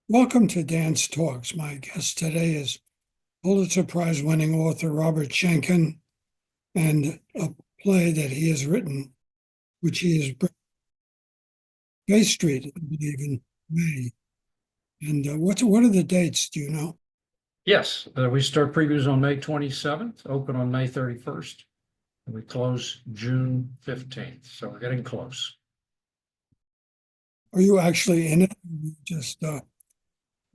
Welcome to Dance Talks. My guest today is Pulitzer Prize winning author Robert Schenkkan and a play that he has written, which he has Bay Street, I believe, in May. And what are the dates? Do you know? Yes, we start previews on May 27th, open on May 31st, and we close June 15th. So we're getting close. Are you actually in it?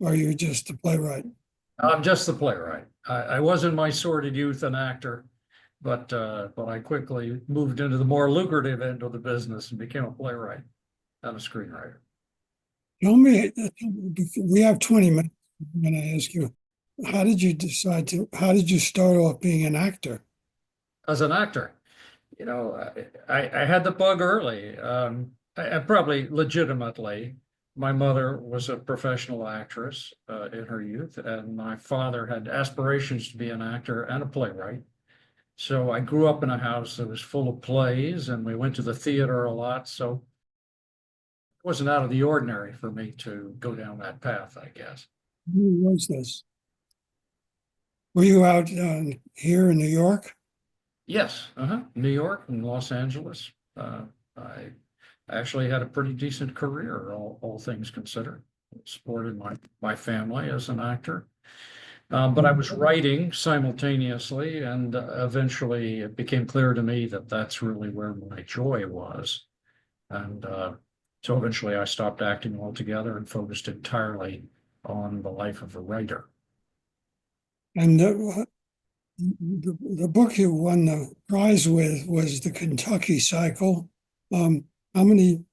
Are you just a playwright? I'm just the playwright. I was in my sordid youth an actor, but I quickly moved into the more lucrative end of the business and became a playwright and a screenwriter. Tell me, we have 20 minutes. I'm going to ask you, how did you start off being an actor? As an actor, I had the bug early. I probably legitimately. My mother was a professional actress in her youth, and my father had aspirations to be an actor and a playwright. So I grew up in a house that was full of plays, and we went to the theater a lot. So it wasn't out of the ordinary for me to go down that path, I guess. Who was this? Were you out here in New York? Yes, New York and Los Angeles. I actually had a pretty decent career, all things considered. Supported my family as an actor. But I was writing simultaneously, and eventually it became clear to me that that's really where my joy was. And so eventually I stopped acting altogether and focused entirely on the life of a writer. And the book you won the prize with was the Kentucky Cycle. Um, how many?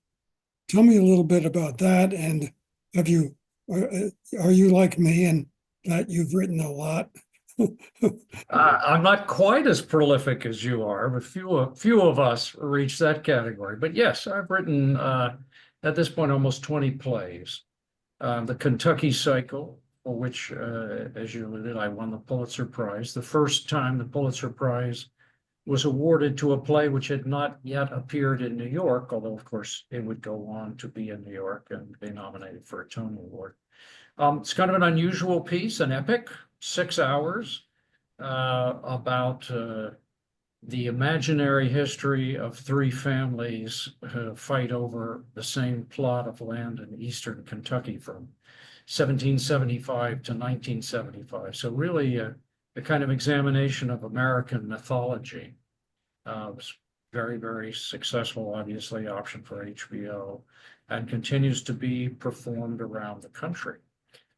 Tell me a little bit about that. And have you are you like me and that you've written a lot? I'm not quite as prolific as you are, but few of us reach that category. But yes, I've written at this point almost 20 plays. The Kentucky Cycle, for which, as you alluded, I won the Pulitzer Prize. The first time the Pulitzer Prize was awarded to a play which had not yet appeared in New York, although, of course, it would go on to be in New York and be nominated for a Tony Award. It's kind of an unusual piece, an epic, 6 hours, about the imaginary history of three families who fight over the same plot of land in eastern Kentucky from 1775 to 1975. So really a kind of examination of American mythology. It was very, very successful, obviously, option for HBO, and continues to be performed around the country.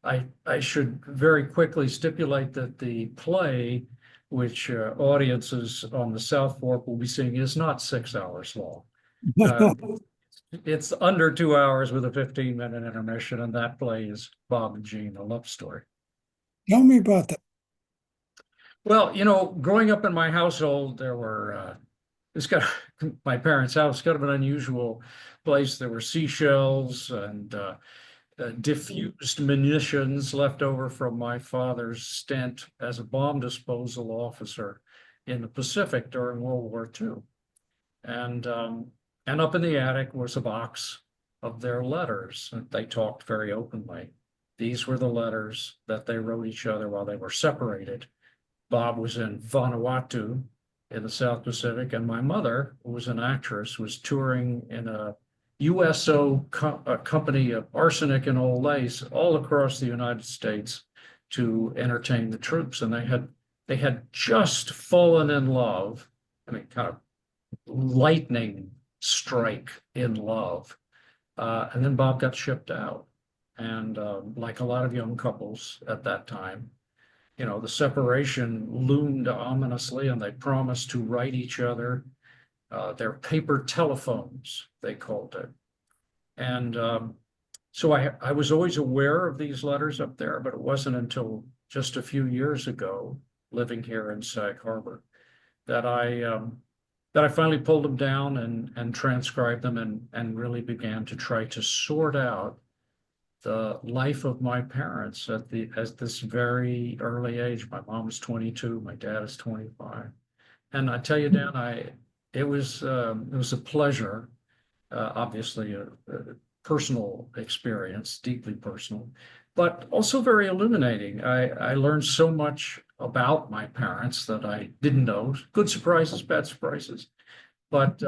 I should very quickly stipulate that the play, which audiences on the South Fork will be seeing, is not 6 hours long. It's under 2 hours with a 15-minute intermission, and that play is Bob and Jean, a love story. Tell me about that. Well, growing up in my household, there were it's got my parents' house, kind of an unusual place. There were seashells and diffused munitions left over from my father's stint as a bomb disposal officer in the Pacific during World War II. And up in the attic was a box of their letters. They talked very openly. These were the letters that they wrote each other while they were separated. Bob was in Vanuatu in the South Pacific, and my mother, who was an actress, was touring in a USO company of arsenic and old lace all across the United States to entertain the troops. And they had just fallen in love. I mean, kind of lightning strike in love. And then Bob got shipped out. And like a lot of young couples at that time, the separation loomed ominously, and they promised to write each other their paper telephones, they called it. And so I was always aware of these letters up there, but it wasn't until just a few years ago, living here in Sag Harbor, that I finally pulled them down and transcribed them and really began to try to sort out the life of my parents at this very early age. My mom was 22, my dad is 25. And I tell you, Dan, it was a pleasure, obviously a personal experience, deeply personal, but also very illuminating. I learned so much about my parents that I didn't know. Good surprises, bad surprises. But,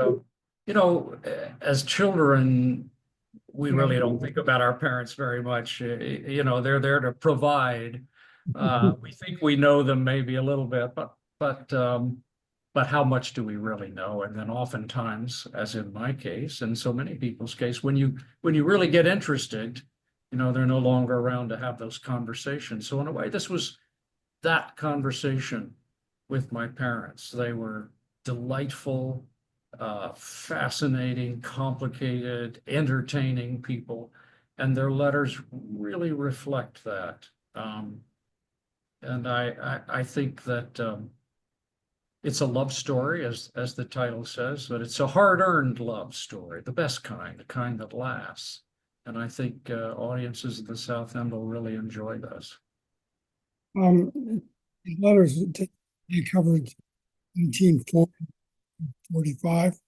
as children, we really don't think about our parents very much. They're there to provide. We think we know them maybe a little bit, but how much do we really know? And then oftentimes, as in my case, and so many people's case, when you really get interested, they're no longer around to have those conversations. So in a way, this was that conversation with my parents. They were delightful, fascinating, complicated, entertaining people, and their letters really reflect that. And I think that it's a love story, as the title says, but it's a hard-earned love story, the best kind, the kind that lasts. And I think audiences in the South End will really enjoy this. The letters they covered 1940, 45.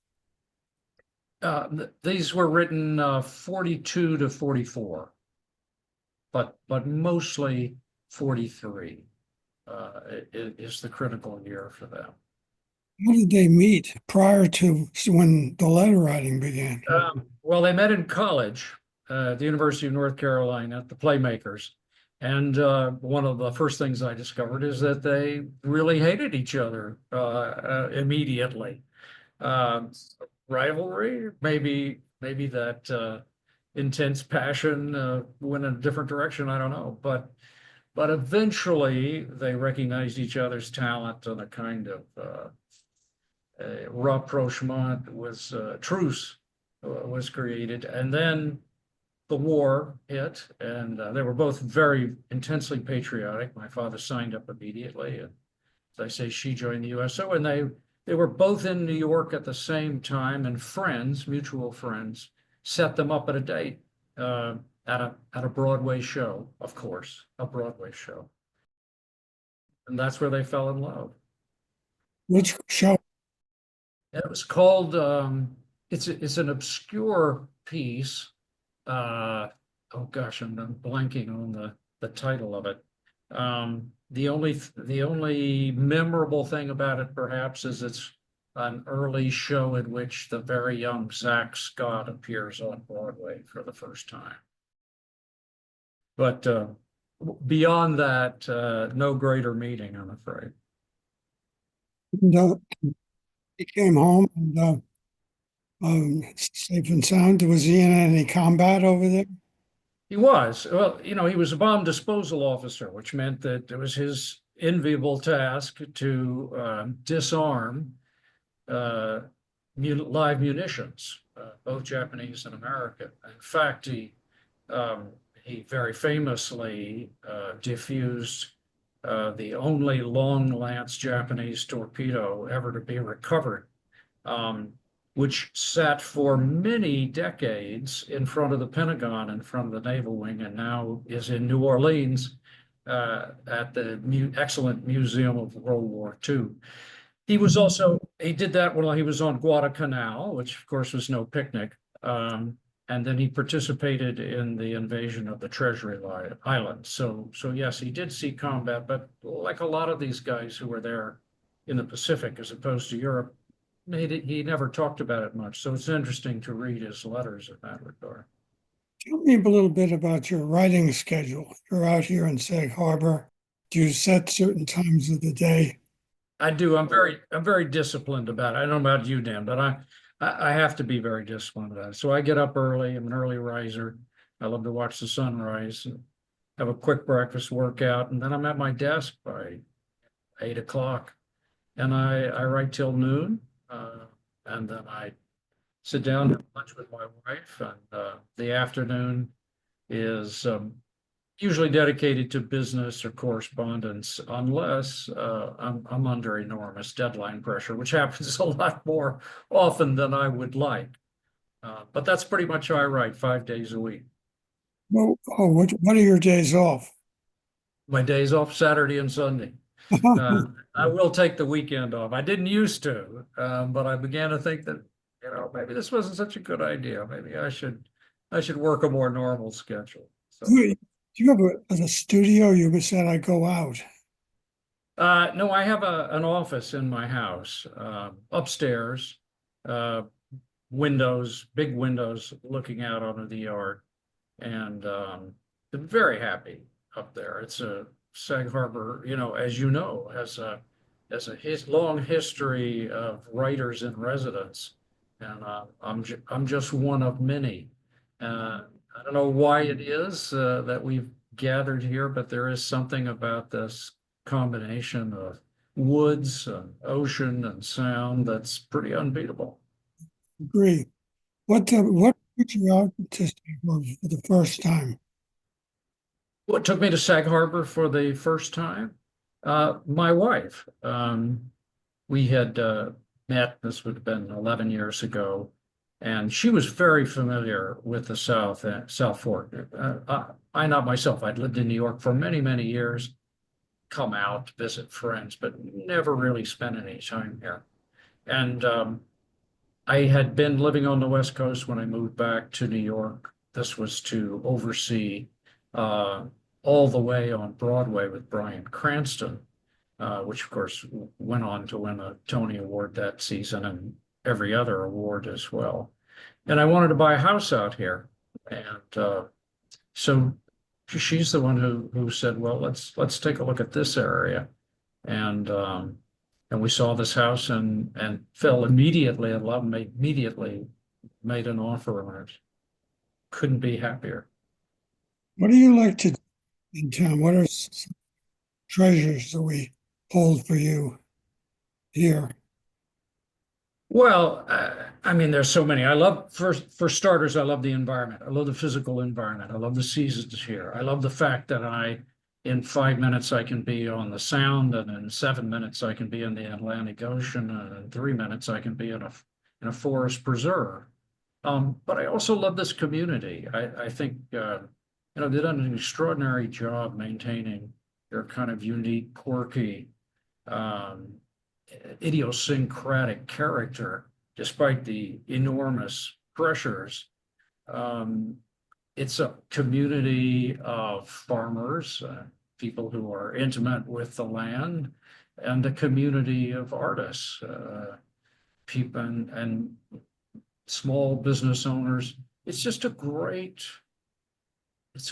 These were written 42 to 44, but mostly 43 is the critical year for them. How did they meet prior to when the letter writing began? Well, they met in college, at the University of North Carolina, at the Playmakers. And one of the first things I discovered is that they really hated each other immediately. Rivalry, maybe that intense passion went in a different direction. I don't know, but eventually they recognized each other's talent, and a kind of rapprochement was truce was created, and then the war hit, and they were both very intensely patriotic. My father signed up immediately, and as I say, she joined the USO, and they were both in New York at the same time, and friends, mutual friends, set them up at a date at a Broadway show, of course, a Broadway show, and that's where they fell in love. Which show? It was called. It's an obscure piece. Oh gosh, I'm blanking on the title of it. The only memorable thing about it, perhaps, is it's an early show in which the very young Zach Scott appears on Broadway for the first time. But beyond that, no greater meeting, I'm afraid. And, he came home and safe and sound. Was he in any combat over there? He was. Well, he was a bomb disposal officer, which meant that it was his enviable task to disarm live munitions, both Japanese and American. In fact, he very famously defused the only long lance Japanese torpedo ever to be recovered, which sat for many decades in front of the Pentagon, in front of the Naval Wing, and now is in New Orleans at the excellent Museum of World War II. He did that while he was on Guadalcanal, which of course was no picnic. And then he participated in the invasion of the Treasury Islands. So yes, he did see combat, but like a lot of these guys who were there in the Pacific as opposed to Europe, he never talked about it much. So it's interesting to read his letters in that regard. Tell me a little bit about your writing schedule. You're out here in Sag Harbor. Do you set certain times of the day? I do. I'm very disciplined about it. I don't know about you, Dan, but I have to be very disciplined about it. So I get up early. I'm an early riser. I love to watch the sunrise and have a quick breakfast workout, and then I'm at my desk by 8 o'clock, and I write till noon, and then I sit down and have lunch with my wife, and the afternoon is usually dedicated to business or correspondence, unless I'm under enormous deadline pressure, which happens a lot more often than I would like. But that's pretty much how I write, 5 days a week. Well, what are your days off? My days off, Saturday and Sunday. I will take the weekend off. I didn't used to, but I began to think that, maybe this wasn't such a good idea. Maybe I should work a more normal schedule. So. Do you have a studio? You said I go out. No, I have an office in my house, upstairs, uh, windows, big windows looking out onto the yard. And I'm very happy up there. It's a Sag Harbor, as you know, has a long history of writers in residence, and I'm just one of many. I don't know why it is that we've gathered here, but there is something about this combination of woods and ocean and sound that's pretty unbeatable. Agree. What put you out to Sag Harbor for the first time? What took me to Sag Harbor for the first time? My wife. We had met, this would have been 11 years ago, and she was very familiar with the South Fork. I not myself, I'd lived in New York for many, many years, come out, visit friends, but never really spent any time here. And I had been living on the West Coast when I moved back to New York. This was to oversee uh, all the way on Broadway with Bryan Cranston, which of course went on to win a Tony Award that season and every other award as well. And I wanted to buy a house out here, and so she's the one who said, "Well, let's take a look at this area," and we saw this house and fell immediately in love. Immediately made an offer on it. Couldn't be happier. What do you like to do in town? What are some treasures that we hold for you here? Well, I mean, there's so many. I love, for starters, I love the environment. I love the physical environment. I love the seasons here. I love the fact that in 5 minutes, I can be on the Sound, and in 7 minutes, I can be in the Atlantic Ocean, and in 3 minutes, I can be in a forest preserve. But I also love this community. I think, they've done an extraordinary job maintaining their kind of unique, quirky, um, idiosyncratic character, despite the enormous pressures. Um, it's a community of farmers, people who are intimate with the land, and a community of artists, people and small business owners. It's just it's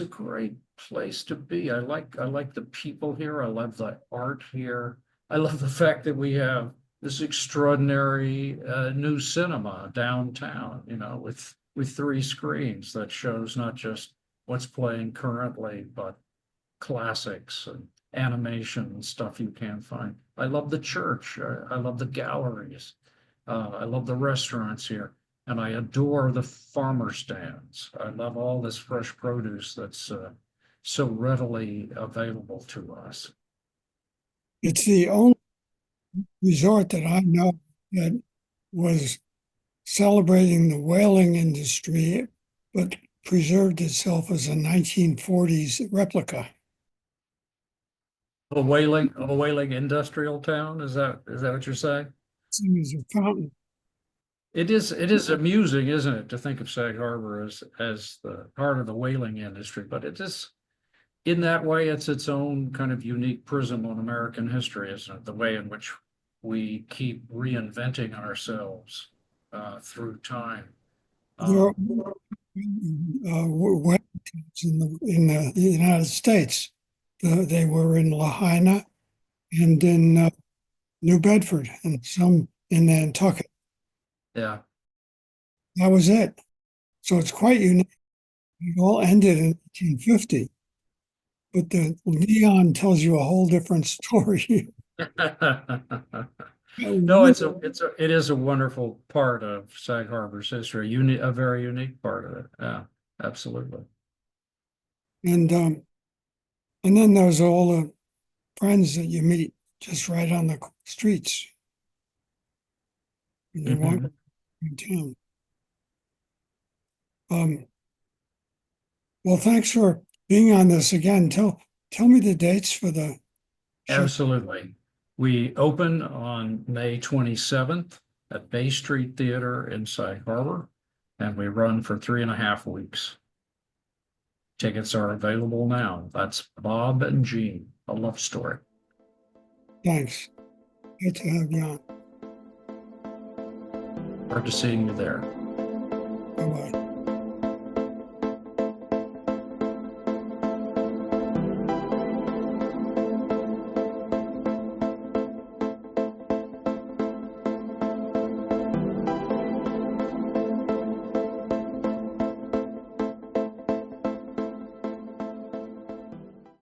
a great place to be. I like the people here. I love the art here. I love the fact that we have this extraordinary new cinema downtown, with 3 screens that shows not just what's playing currently, but classics and animation and stuff you can't find. I love the church. I love the galleries. I love the restaurants here. And I adore the farmer stands. I love all this fresh produce that's so readily available to us. It's the only resort that I know that was celebrating the whaling industry, but preserved itself as a 1940s replica. A whaling industrial town, is that what you're saying? Same as a fountain. It is amusing, isn't it, to think of Sag Harbor as the heart of the whaling industry, but it is in that way, it's its own kind of unique prism on American history, isn't it? The way in which we keep reinventing ourselves through time. There are Um, whaling towns in the United States. They were in Lahaina and in New Bedford and some in Nantucket. yeah. That was it. So it's quite unique. It all ended in 1850, but the neon tells you a whole different story. No, it is a wonderful part of Sag Harbor's history, a very unique part of it. Yeah, absolutely. And and then there's all the friends that you meet just right on the streets when you walk Mhm. in town. Um, well, thanks for being on this again. Tell me the dates for the show. Absolutely. We open on May 27th at Bay Street Theater in Sag Harbor, and we run for 3.5 weeks. Tickets are available now. That's Bob and Jean, a love story. Thanks. Good to have you on. Forward to seeing you there. Bye-bye.